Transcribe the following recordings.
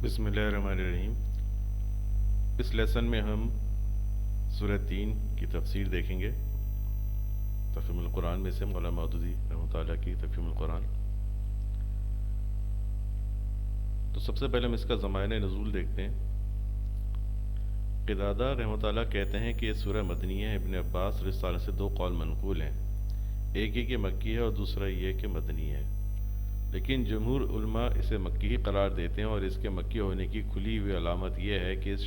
بسم اللہ الرحمن الرحیم۔ اس لیسن میں ہم سورہ 3 کی تفسیر دیکھیں گے۔ تفہیم القرآن میں سے مولانا مودودی رحمۃ اللہ کی تفہیم القرآن۔ تو سب سے پہلے ہم اس کا زمانہ نزول دیکھتے ہیں۔ قتادہ رحمۃ اللہ کہتے ہیں کہ یہ سورہ مدنی ہے۔ ابن عباس رضی اللہ عنہ سے دو قول منقول ہیں، ایک یہ کہ مکی ہے اور دوسرا یہ کہ مدنی ہے، لیکن جمہور علماء اسے مکی ہی قرار دیتے ہیں، اور اس کے مکی ہونے کی کھلی ہوئی علامت یہ ہے کہ اس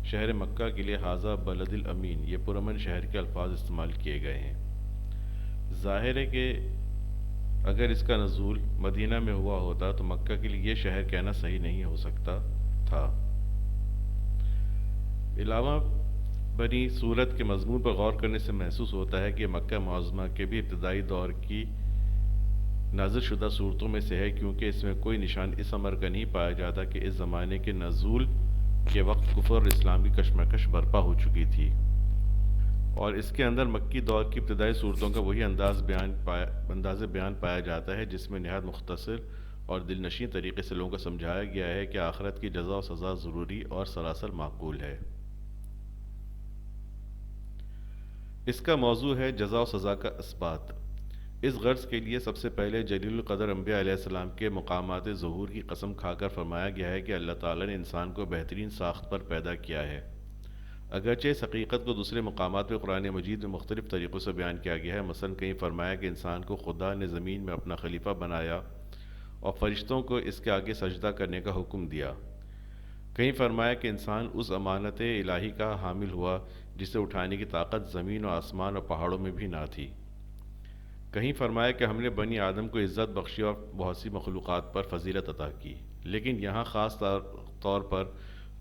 شہر مکہ کے لیے حاذا بلد الامین، یہ پرامن شہر کے الفاظ استعمال کیے گئے ہیں۔ ظاہر ہے کہ اگر اس کا نزول مدینہ میں ہوا ہوتا تو مکہ کے لیے یہ شہر کہنا صحیح نہیں ہو سکتا تھا۔ علاوہ بنی صورت کے مضمون پر غور کرنے سے محسوس ہوتا ہے کہ مکہ معظمہ کے بھی ابتدائی دور کی نازل شدہ صورتوں میں سے ہے، کیونکہ اس میں کوئی نشان اس امر کا نہیں پایا جاتا کہ اس زمانے کے نزول کے وقت کفر اور اسلام کی کشمکش برپا ہو چکی تھی، اور اس کے اندر مکی دور کی ابتدائی صورتوں کا وہی انداز بیان پایا جاتا ہے جس میں نہایت مختصر اور دل نشین طریقے سے لوگوں کو سمجھایا گیا ہے کہ آخرت کی جزا و سزا ضروری اور سراسر معقول ہے۔ اس کا موضوع ہے جزا و سزا کا اثبات۔ اس غرض کے لیے سب سے پہلے جلیل القدر انبیاء علیہ السلام کے مقامات ظہور کی قسم کھا کر فرمایا گیا ہے کہ اللہ تعالیٰ نے انسان کو بہترین ساخت پر پیدا کیا ہے۔ اگرچہ اس حقیقت کو دوسرے مقامات پہ قرآن مجید میں مختلف طریقوں سے بیان کیا گیا ہے، مثلا کہیں فرمایا کہ انسان کو خدا نے زمین میں اپنا خلیفہ بنایا اور فرشتوں کو اس کے آگے سجدہ کرنے کا حکم دیا۔ کہیں فرمایا کہ انسان اس امانت الہی کا حامل ہوا جسے اٹھانے کی طاقت زمین و آسمان اور پہاڑوں میں بھی نہ تھی۔ کہیں فرمایا کہ ہم نے بنی آدم کو عزت بخشی اور بہت سی مخلوقات پر فضیلت عطا کی، لیکن یہاں خاص طور پر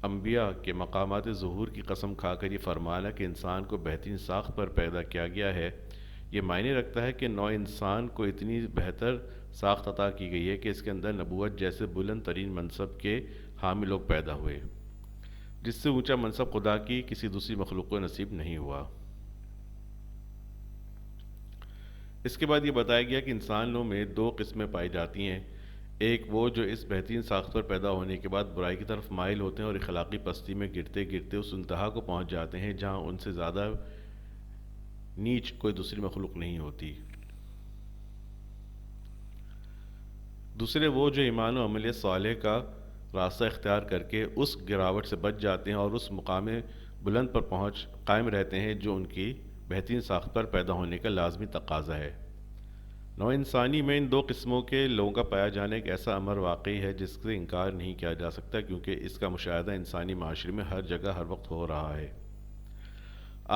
انبیاء کے مقامات ظہور کی قسم کھا کر یہ فرمانا کہ انسان کو بہترین ساخت پر پیدا کیا گیا ہے، یہ معنی رکھتا ہے کہ نوع انسان کو اتنی بہتر ساخت عطا کی گئی ہے کہ اس کے اندر نبوت جیسے بلند ترین منصب کے حامل لوگ پیدا ہوئے، جس سے اونچا منصب خدا کی کسی دوسری مخلوق کو نصیب نہیں ہوا۔ اس کے بعد یہ بتایا گیا کہ انسانوں میں دو قسمیں پائی جاتی ہیں، ایک وہ جو اس بہترین ساخت پر پیدا ہونے کے بعد برائی کی طرف مائل ہوتے ہیں اور اخلاقی پستی میں گرتے گرتے اس انتہا کو پہنچ جاتے ہیں جہاں ان سے زیادہ نیچ کوئی دوسری مخلوق نہیں ہوتی۔ دوسرے وہ جو ایمان و عمل صالح کا راستہ اختیار کر کے اس گراوٹ سے بچ جاتے ہیں اور اس مقام بلند پر پہنچ قائم رہتے ہیں جو ان کی بہترین ساخت پر پیدا ہونے کا لازمی تقاضا ہے۔ نوع انسانی میں ان دو قسموں کے لوگوں کا پایا جانا ایک ایسا امر واقعی ہے جس سے انکار نہیں کیا جا سکتا، کیونکہ اس کا مشاہدہ انسانی معاشرے میں ہر جگہ ہر وقت ہو رہا ہے۔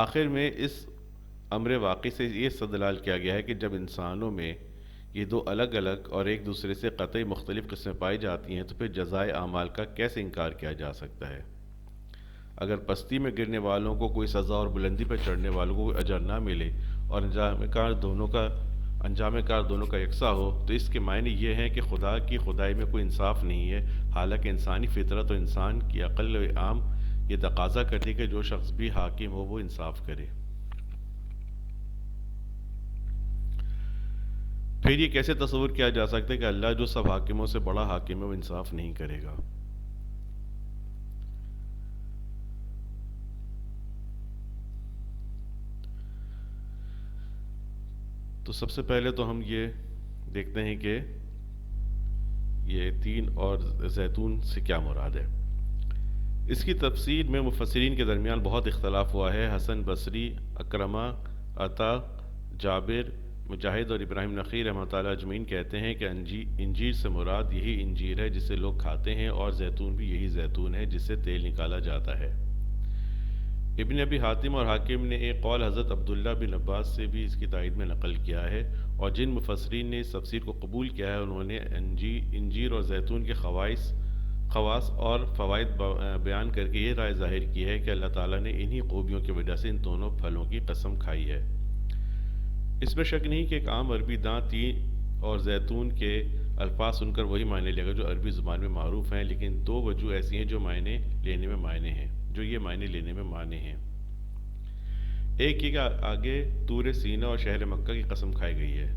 آخر میں اس امر واقعی سے یہ استدلال کیا گیا ہے کہ جب انسانوں میں یہ دو الگ الگ اور ایک دوسرے سے قطعی مختلف قسمیں پائی جاتی ہیں تو پھر جزائے اعمال کا کیسے انکار کیا جا سکتا ہے؟ اگر پستی میں گرنے والوں کو کوئی سزا اور بلندی پر چڑھنے والوں کو کوئی اجر نہ ملے اور انجام کار دونوں کا یکساں ہو، تو اس کے معنی یہ ہیں کہ خدا کی خدائی میں کوئی انصاف نہیں ہے، حالانکہ انسانی فطرت اور انسان کی عقل عام یہ تقاضا کرتی ہے کہ جو شخص بھی حاکم ہو وہ انصاف کرے۔ پھر یہ کیسے تصور کیا جا سکتا ہے کہ اللہ جو سب حاکموں سے بڑا حاکم ہے وہ انصاف نہیں کرے گا؟ تو سب سے پہلے تو ہم یہ دیکھتے ہیں کہ یہ تین اور زیتون سے کیا مراد ہے۔ اس کی تفسیر میں مفسرین کے درمیان بہت اختلاف ہوا ہے۔ حسن بصری، اکرمہ، عطا، جابر، مجاہد اور ابراہیم نخعی رحمۃ اللہ اجمعین کہتے ہیں کہ انجیر سے مراد یہی انجیر ہے جسے لوگ کھاتے ہیں، اور زیتون بھی یہی زیتون ہے جس سے تیل نکالا جاتا ہے۔ ابن ابی حاتم اور حاکم نے ایک قول حضرت عبداللہ بن عباس سے بھی اس کی تائید میں نقل کیا ہے، اور جن مفسرین نے اس تفسیر کو قبول کیا ہے انہوں نے انجیر اور زیتون کے خواص اور فوائد بیان کر کے یہ رائے ظاہر کی ہے کہ اللہ تعالیٰ نے انہی خوبیوں کی وجہ سے ان دونوں پھلوں کی قسم کھائی ہے۔ اس میں شک نہیں کہ ایک عام عربی داں تین اور زیتون کے الفاظ سن کر وہی معنی لے گا جو عربی زبان میں معروف ہیں، لیکن دو وجوہ ایسی ہیں جو یہ معنی لینے میں معنی ہیں۔ ایک یہ کہ آگے طور سینہ اور شہر مکہ کی قسم کھائی گئی ہے،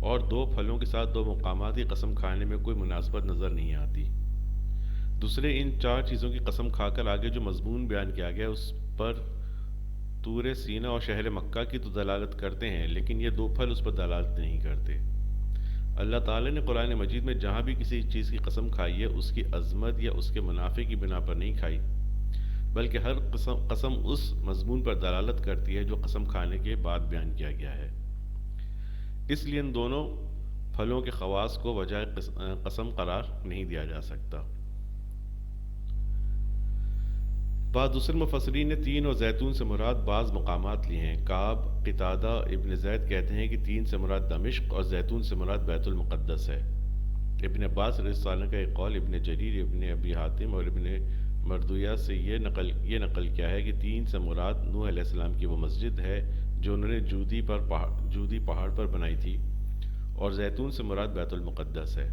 اور دو پھلوں کے ساتھ دو مقامات کی قسم کھانے میں کوئی مناسبت نظر نہیں آتی۔ دوسرے ان چار چیزوں کی قسم کھا کر آگے جو مضمون بیان کیا گیا اس پر طور سینہ اور شہر مکہ کی تو دلالت کرتے ہیں، لیکن یہ دو پھل اس پر دلالت نہیں کرتے۔ اللہ تعالیٰ نے قرآن مجید میں جہاں بھی کسی چیز کی قسم کھائی ہے اس کی عظمت یا اس کے منافع کی بنا پر نہیں کھائی، بلکہ ہر قسم اس مضمون پر دلالت کرتی ہے جو قسم کھانے کے بعد بیان کیا گیا ہے۔ اس لیے ان دونوں پھلوں کے خواص کو وجہ قسم قرار نہیں دیا جا سکتا۔ بعض دوسرے مفسرین نے تین اور زیتون سے مراد بعض مقامات لی ہیں۔ کعب، قتادہ، ابن زید کہتے ہیں کہ تین سے مراد دمشق اور زیتون سے مراد بیت المقدس ہے۔ ابن عباس رضی اللہ عنہ کا ایک قول، ابن جریر، ابن ابی حاتم اور ابن مردویہ سے یہ نقل کیا ہے کہ تین سے مراد نوح علیہ السلام کی وہ مسجد ہے جو انہوں نے جودی پہاڑ پر بنائی تھی، اور زیتون سے مراد بیت المقدس ہے۔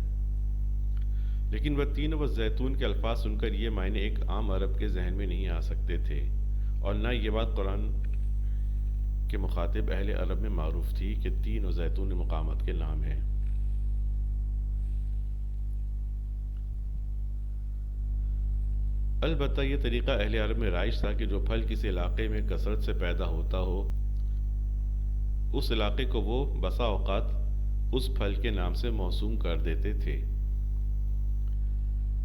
لیکن وہ تین و زیتون کے الفاظ سن کر یہ معنی ایک عام عرب کے ذہن میں نہیں آ سکتے تھے، اور نہ یہ بات قرآن کے مخاطب اہل عرب میں معروف تھی کہ تین و زیتون مقامات کے نام ہیں۔ البتہ یہ طریقہ اہل عرب میں رائج تھا کہ جو پھل کسی علاقے میں کثرت سے پیدا ہوتا ہو، اس علاقے کو وہ بسا اوقات اس پھل کے نام سے موسوم کر دیتے تھے۔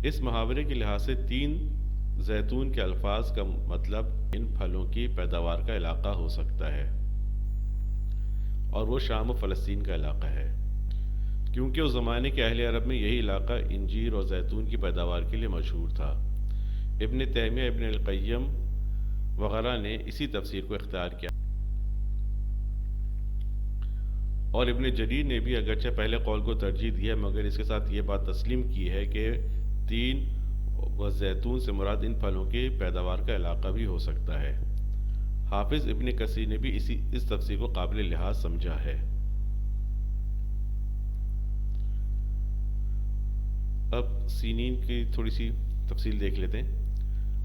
اس محاورے کے لحاظ سے تین زیتون کے الفاظ کا مطلب ان پھلوں کی پیداوار کا علاقہ ہو سکتا ہے، اور وہ شام و فلسطین کا علاقہ ہے، کیونکہ اس زمانے کے اہل عرب میں یہی علاقہ انجیر اور زیتون کی پیداوار کے لیے مشہور تھا۔ ابن تیمیہ، ابن القیم وغیرہ نے اسی تفسیر کو اختیار کیا، اور ابن جریر نے بھی اگرچہ پہلے قول کو ترجیح دی ہے مگر اس کے ساتھ یہ بات تسلیم کی ہے کہ تین و زیتون سے مراد ان پھلوں کی پیداوار کا علاقہ بھی ہو سکتا ہے۔ حافظ ابن کثیر نے بھی اس تفسیر کو قابل لحاظ سمجھا ہے۔ اب سینین کی تھوڑی سی تفصیل دیکھ لیتے ہیں۔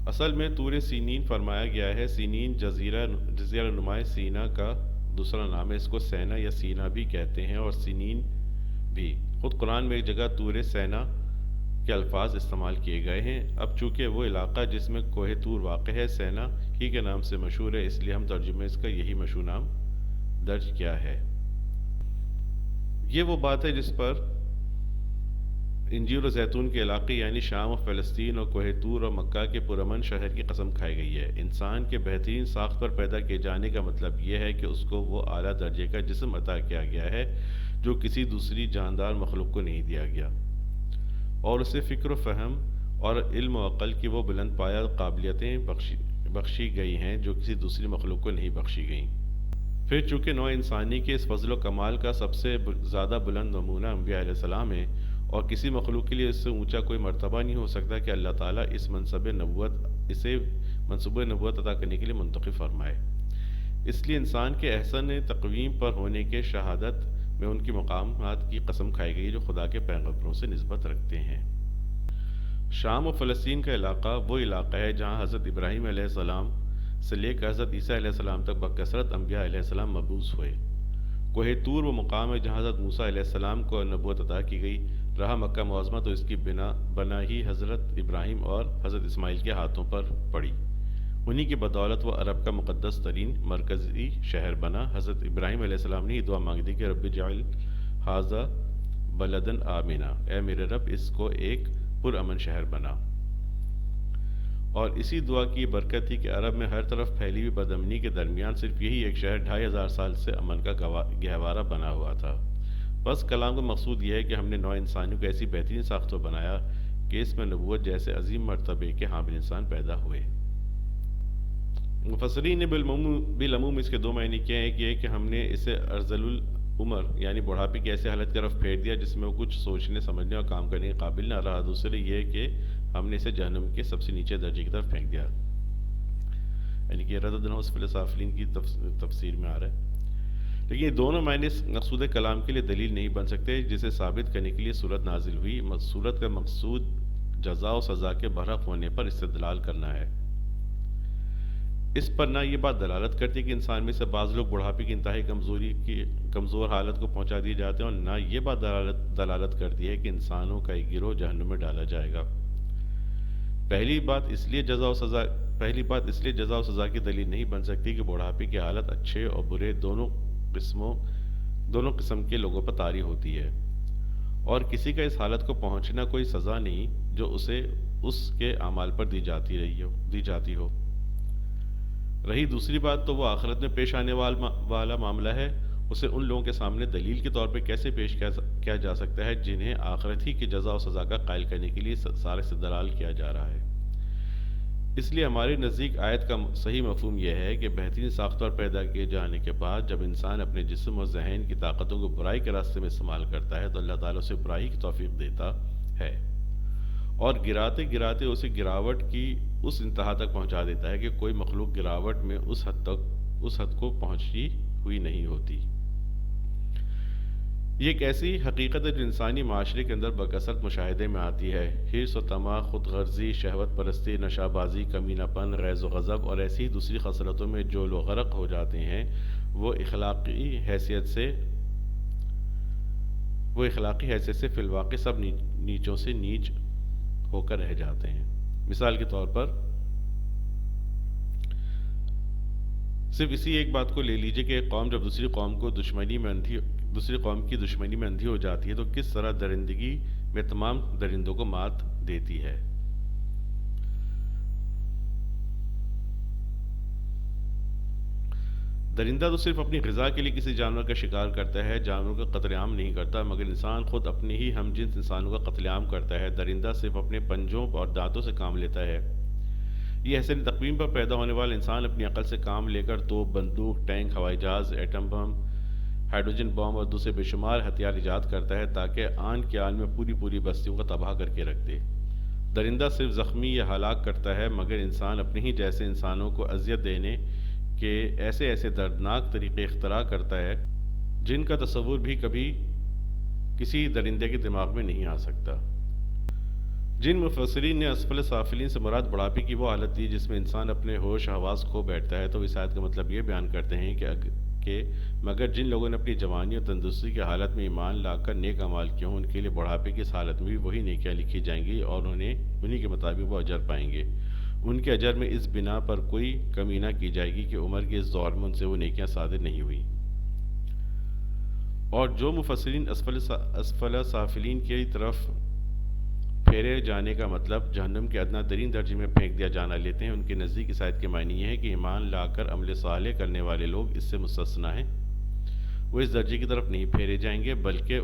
اصل میں طور سینین فرمایا گیا ہے۔ سینین جزیرہ نمائے سینا کا دوسرا نام ہے، اس کو سینا یا سینا بھی کہتے ہیں اور سینین بھی۔ خود قرآن میں ایک جگہ طور سینا کے الفاظ استعمال کیے گئے ہیں۔ اب چونکہ وہ علاقہ جس میں کوہ طور واقع ہے سینا ہی کے نام سے مشہور ہے، اس لیے ہم ترجمے اس کا یہی مشہور نام درج کیا ہے۔ یہ وہ بات ہے جس پر انجیر و زیتون کے علاقے یعنی شام و فلسطین اور کوہ طور اور مکہ کے پرامن شہر کی قسم کھائی گئی ہے۔ انسان کے بہترین ساخت پر پیدا کیے جانے کا مطلب یہ ہے کہ اس کو وہ اعلیٰ درجے کا جسم عطا کیا گیا ہے جو کسی دوسری جاندار مخلوق کو نہیں دیا گیا، اور اسے فکر و فہم اور علم و عقل کی وہ بلند پایہ قابلیتیں بخشی گئی ہیں جو کسی دوسری مخلوق کو نہیں بخشی گئیں۔ پھر چونکہ نوع انسانی کے اس فضل و کمال کا سب سے زیادہ بلند نمونہ انبیاء علیہ السلام ہے، اور کسی مخلوق کے لیے اس سے اونچا کوئی مرتبہ نہیں ہو سکتا کہ اللہ تعالیٰ اسے منصب نبوت عطا کرنے کے لیے منتخب فرمائے۔ اس لیے انسان کے احسن تقویم پر ہونے کے شہادت میں ان کی مقامات کی قسم کھائی گئی جو خدا کے پیغمبروں سے نسبت رکھتے ہیں۔ شام و فلسطین کا علاقہ وہ علاقہ ہے جہاں حضرت ابراہیم علیہ السلام سے لے کر حضرت عیسیٰ علیہ السلام تک بکثرت انبیاء علیہ السلام مبعوث ہوئے۔ کوہ طور وہ مقام ہے جہاں حضرت موسیٰ علیہ السلام کو نبوت عطا کی گئی۔ رہا مکہ معظمہ تو اس کی بنا ہی حضرت ابراہیم اور حضرت اسماعیل کے ہاتھوں پر پڑی، انہی کی بدولت وہ عرب کا مقدس ترین مرکزی شہر بنا۔ حضرت ابراہیم علیہ السلام نے یہ دعا مانگی تھی کہ رب جعل ھذا بلدن آمنا، اے میرے رب اس کو ایک پرامن شہر بنا، اور اسی دعا کی برکت تھی کہ عرب میں ہر طرف پھیلی ہوئی بدامنی کے درمیان صرف یہی ایک شہر 2500 سال سے امن کا گہوارہ بنا ہوا تھا۔ بس کلام کا مقصود یہ ہے کہ ہم نے نوع انسانیوں کو ایسی بہترین ساختوں بنایا کہ اس میں نبوت جیسے عظیم مرتبے کے حامل انسان پیدا ہوئے۔ مفسرین نے بالعموم اس کے دو معنی کیے ہیں، ایک یہ کہ ہم نے اسے ارذل العمر یعنی بڑھاپے کی ایسی حالت کی طرف پھیر دیا جس میں وہ کچھ سوچنے سمجھنے اور کام کرنے کے قابل نہ رہا، دوسرے یہ کہ ہم نے اسے جہنم کے سب سے نیچے درجے کی طرف پھینک دیا، یعنی کہ رد اسفل سافلین کی تفسیر میں آ رہا ہے۔ لیکن یہ دونوں معنی مقصود کلام کے لیے دلیل نہیں بن سکتے، جسے ثابت کرنے کے لیے صورت نازل ہوئی۔ صورت کا مقصود جزا و سزا کے برحق ہونے پر استدلال کرنا ہے۔ اس پر نہ یہ بات دلالت کرتی کہ انسان میں سے بعض لوگ بڑھاپے کی انتہائی کمزور حالت کو پہنچا دیے جاتے ہیں، اور نہ یہ بات دلالت کرتی ہے کہ انسانوں کا ایک گروہ جہنم میں ڈالا جائے گا۔ پہلی بات اس لیے جزا و سزا کی دلیل نہیں بن سکتی کہ بڑھاپے کی حالت اچھے اور برے دونوں قسم کے لوگوں پر طاری ہوتی ہے، اور کسی کا اس حالت کو پہنچنا کوئی سزا نہیں جو اسے اس کے اعمال پر دی جاتی ہو۔ رہی دوسری بات تو وہ آخرت میں پیش آنے والا معاملہ ہے، اسے ان لوگوں کے سامنے دلیل کے طور پہ کیسے پیش کیا جا سکتا ہے جنہیں آخرت ہی کی جزا و سزا کا قائل کرنے کے لیے سارے سے دلال کیا جا رہا ہے۔ اس لیے ہمارے نزدیک آیت کا صحیح مفہوم یہ ہے کہ بہترین ساختار پیدا کیے جانے کے بعد جب انسان اپنے جسم اور ذہن کی طاقتوں کو برائی کے راستے میں استعمال کرتا ہے تو اللہ تعالیٰ اسے برائی کی توفیق دیتا ہے، اور گراتے گراتے اسے گراوٹ کی اس انتہا تک پہنچا دیتا ہے کہ کوئی مخلوق گراوٹ میں اس حد کو پہنچی ہوئی نہیں ہوتی۔ یہ ایک ایسی حقیقت ہے جو انسانی معاشرے کے اندر بکثرت مشاہدے میں آتی ہے۔ حرص و طمع، خود غرضی، شہوت پرستی، نشہ بازی، کمینہ پن، غیظ و غضب اور ایسی دوسری خصلتوں میں جو لوگ غرق ہو جاتے ہیں وہ اخلاقی حیثیت سے فی الواقع سب نیچوں سے نیچ ہو کر رہ جاتے ہیں۔ مثال کے طور پر صرف اسی ایک بات کو لے لیجئے کہ ایک قوم جب دوسری قوم کی دشمنی میں اندھی ہو جاتی ہے تو کس طرح درندگی میں تمام درندوں کو مات دیتی ہے۔ درندہ تو صرف اپنی غذا کے لیے کسی جانور کا شکار کرتا ہے، جانوروں کا قتل عام نہیں کرتا، مگر انسان خود اپنے ہی ہم جنس انسانوں کا قتل عام کرتا ہے۔ درندہ صرف اپنے پنجوں اور دانتوں سے کام لیتا ہے۔ یہ حسن تقویم پر پیدا ہونے والا انسان اپنی عقل سے کام لے کر توپ، بندوق، ٹینک، ہوائی جہاز، ایٹم بم، ہائیڈروجن بم اور دوسرے بے شمار ہتھیار ایجاد کرتا ہے تاکہ آن کے آن میں پوری بستیوں کو تباہ کر کے رکھ دے۔ درندہ صرف زخمی یا ہلاک کرتا ہے، مگر انسان اپنے ہی جیسے انسانوں کو اذیت دینے کے ایسے دردناک طریقے اختراع کرتا ہے جن کا تصور بھی کبھی کسی درندے کے دماغ میں نہیں آ سکتا۔ جن مفسرین نے اسفل سافلین سے مراد بڑھاپے کی وہ حالت دی جس میں انسان اپنے ہوش حواس کھو بیٹھتا ہے، تو اس آیت کا مطلب یہ بیان کرتے ہیں کہ مگر جن لوگوں نے اپنی جوانی اور تندرستی کی حالت میں ایمان لا کر نیک اعمال کیے ہوں ان کے لیے بڑھاپے کی اس حالت میں بھی وہی نیکیاں لکھی جائیں گی اور انہیں کے مطابق وہ اجر پائیں گے۔ ان کے اجر میں اس بنا پر کوئی کمی نہ کی جائے گی کہ عمر کے اس دور میں ان سے وہ نیکیاں صادر نہیں ہوئی۔ اور جو مفسرین اسفل سافلین کی طرف پھیرے جانے کا مطلب جہنم کے ادنا ترین درجے میں پھینک دیا جانا لیتے ہیں، ان کے نزدیک اس آیت کے معنی یہ ہے کہ ایمان لا کر عمل صالح کرنے والے لوگ اس سے مستثنیٰ ہیں، وہ اس درجے کی طرف نہیں پھیرے جائیں گے بلکہ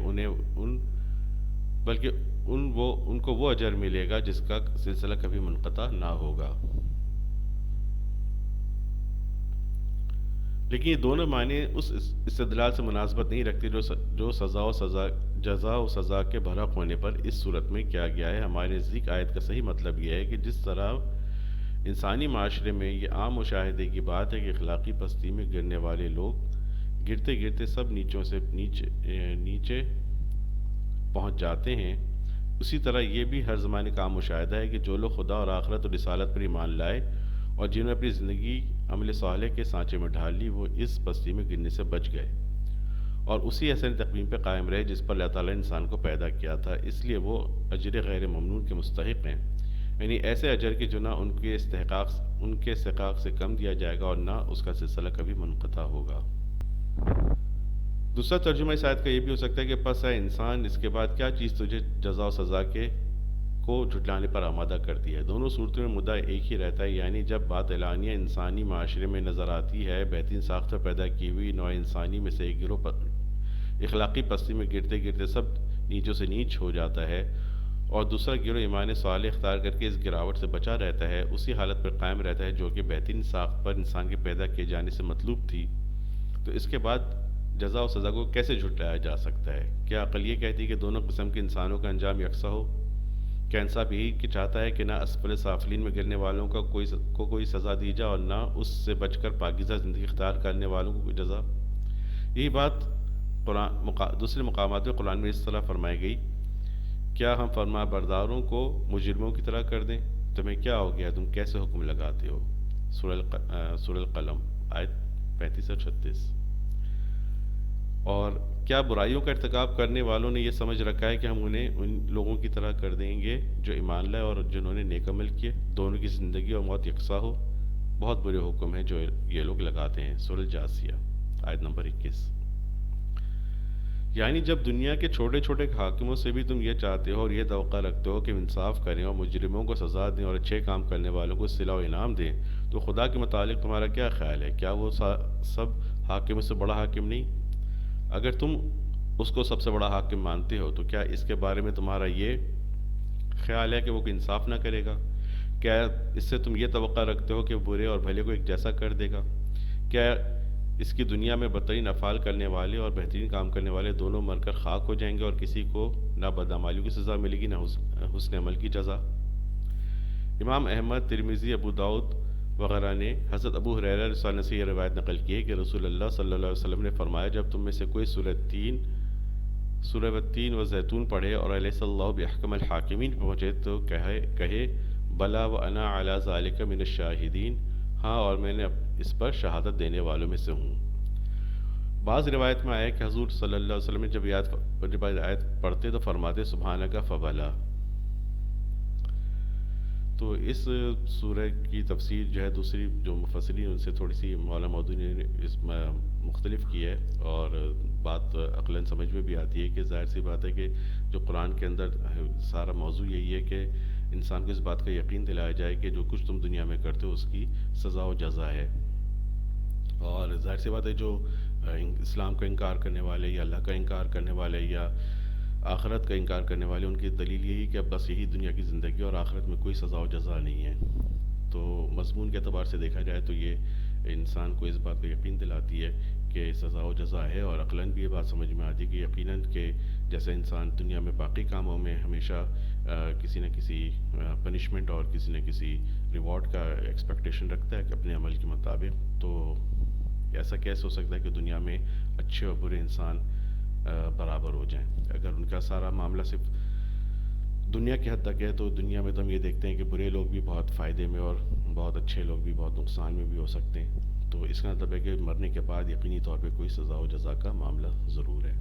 ان کو وہ اجر ملے گا جس کا سلسلہ کبھی منقطع نہ ہوگا۔ لیکن یہ دونوں معنی اس استدلال سے مناسبت نہیں رکھتے جو جزا و سزا کے برحق ہونے پر اس صورت میں کیا گیا ہے۔ ہمارے نزدیک آیت کا صحیح مطلب یہ ہے کہ جس طرح انسانی معاشرے میں یہ عام مشاہدے کی بات ہے کہ اخلاقی پستی میں گرنے والے لوگ گرتے گرتے سب نیچوں سے نیچے پہنچ جاتے ہیں، اسی طرح یہ بھی ہر زمانے کا عام مشاہدہ ہے کہ جو لوگ خدا اور آخرت اور رسالت پر ایمان لائے اور جنہوں نے اپنی زندگی عمل صالح کے سانچے میں ڈھال لی وہ اس پستی میں گرنے سے بچ گئے اور اسی حسن تقویم پہ قائم رہے جس پر اللہ تعالیٰ نے انسان کو پیدا کیا تھا، اس لیے وہ اجر غیر ممنون کے مستحق ہیں، یعنی ایسے اجر کہ جو نہ ان کے استحقاق سے کم دیا جائے گا اور نہ اس کا سلسلہ کبھی منقطع ہوگا۔ دوسرا ترجمہ اس آیت کا یہ بھی ہو سکتا ہے کہ پس ہے انسان اس کے بعد کیا چیز تجھے جزا و سزا کو جھٹلانے پر آمادہ کرتی ہے۔ دونوں صورتوں میں مدعا ایک ہی رہتا ہے، یعنی جب بات اعلانیہ انسانی معاشرے میں نظر آتی ہے، بہترین ساختہ پیدا کی ہوئی نوع انسانی میں سے ایک گروہ پر اخلاقی پستی میں گرتے گرتے سب نیچوں سے نیچ ہو جاتا ہے اور دوسرا گروہ ایمان صالح اختیار کر کے اس گراوٹ سے بچا رہتا ہے، اسی حالت پر قائم رہتا ہے جو کہ بہترین ساخت پر انسان کے پیدا کیے جانے سے مطلوب تھی، تو اس کے بعد جزا و سزا کو کیسے جھٹلایا جا سکتا ہے؟ کیا عقل یہ کہتی ہے کہ دونوں قسم کے انسانوں کا انجام یکساں ہو؟ کیا انصاف یہی کہ چاہتا ہے کہ نہ اسفل سافلین میں گرنے والوں کو کوئی سزا دی جائے اور نہ اس سے بچ کر پاکیزہ زندگی اختیار کرنے والوں کو کوئی جزا؟ یہی بات دوسرے مقامات میں قرآن میں اس طرح فرمائی گئی، کیا ہم فرما برداروں کو مجرموں کی طرح کر دیں؟ تمہیں کیا ہو گیا، تم کیسے حکم لگاتے ہو؟ سورہ القلم آیت 35 اور 36۔ اور کیا برائیوں کا ارتکاب کرنے والوں نے یہ سمجھ رکھا ہے کہ ہم انہیں ان لوگوں کی طرح کر دیں گے جو ایمان لائے اور جنہوں نے نیک عمل کیے، دونوں کی زندگی اور موت یکساں ہو؟ بہت برے حکم ہیں جو یہ لوگ لگاتے ہیں۔ سورہ الجاثیہ آیت نمبر 21۔ یعنی جب دنیا کے چھوٹے چھوٹے حاکموں سے بھی تم یہ چاہتے ہو اور یہ توقع رکھتے ہو کہ وہ انصاف کریں اور مجرموں کو سزا دیں اور اچھے کام کرنے والوں کو صلہ و انعام دیں، تو خدا کے متعلق تمہارا کیا خیال ہے؟ کیا وہ سب حاکموں سے بڑا حاکم نہیں؟ اگر تم اس کو سب سے بڑا حاکم مانتے ہو تو کیا اس کے بارے میں تمہارا یہ خیال ہے کہ وہ انصاف نہ کرے گا؟ کیا اس سے تم یہ توقع رکھتے ہو کہ وہ برے اور بھلے کو ایک جیسا کر دے گا؟ کیا اس کی دنیا میں بدترین افعال کرنے والے اور بہترین کام کرنے والے دونوں مر کر خاک ہو جائیں گے اور کسی کو نہ بدعمالیوں کی سزا ملے گی نہ حسن عمل کی جزا؟ امام احمد، ترمذی، ابو داؤد وغیرہ نے حضرت ابو ہریرہ رضی اللہ عنہ سے یہ روایت نقل کی ہے کہ رسول اللہ صلی اللہ علیہ وسلم نے فرمایا، جب تم میں سے کوئی سورہ والتین و زیتون پڑھے اور الیس اللہ بأحکم الحاکمین پہنچے تو کہے بلا وانا علی ذالک من الشاہدین، ہاں اور میں نے اس پر شہادت دینے والوں میں سے ہوں۔ بعض روایت میں آیا کہ حضور صلی اللہ علیہ وسلم نے جب آیت پڑھتے تو فرماتے سبحانک فبلا۔ تو اس سورہ کی تفسیر جو ہے دوسری جو مفسرین ان سے تھوڑی سی مولانا مودودی نے اس میں مختلف کی ہے، اور بات عقلاً سمجھ میں بھی آتی ہے کہ ظاہر سی بات ہے کہ جو قرآن کے اندر سارا موضوع یہی ہے کہ انسان کو اس بات کا یقین دلایا جائے کہ جو کچھ تم دنیا میں کرتے ہو اس کی سزا و جزا ہے۔ اور ظاہر سی بات ہے جو اسلام کا انکار کرنے والے یا اللہ کا انکار کرنے والے یا آخرت کا انکار کرنے والے، ان کی دلیل یہی کہ اب بس یہی دنیا کی زندگی اور آخرت میں کوئی سزا و جزا نہیں ہے۔ تو مضمون کے اعتبار سے دیکھا جائے تو یہ انسان کو اس بات کا یقین دلاتی ہے کہ سزا و جزا ہے، اور عقلاً بھی یہ بات سمجھ میں آتی ہے کہ یقیناً کہ جیسے انسان دنیا میں باقی کاموں میں ہمیشہ کسی نہ کسی پنشمنٹ اور کسی نہ کسی ریوارڈ کا ایکسپیکٹیشن رکھتا ہے کہ اپنے عمل کے مطابق، تو ایسا کیسے ہو سکتا ہے کہ دنیا میں اچھے اور برے انسان برابر ہو جائیں؟ اگر ان کا سارا معاملہ صرف دنیا کی حد تک ہے تو دنیا میں تو ہم یہ دیکھتے ہیں کہ برے لوگ بھی بہت فائدے میں اور بہت اچھے لوگ بھی بہت نقصان میں بھی ہو سکتے ہیں۔ تو اس کا مطلب ہے کہ مرنے کے بعد یقینی طور پہ کوئی سزا و جزا کا معاملہ ضرور ہے۔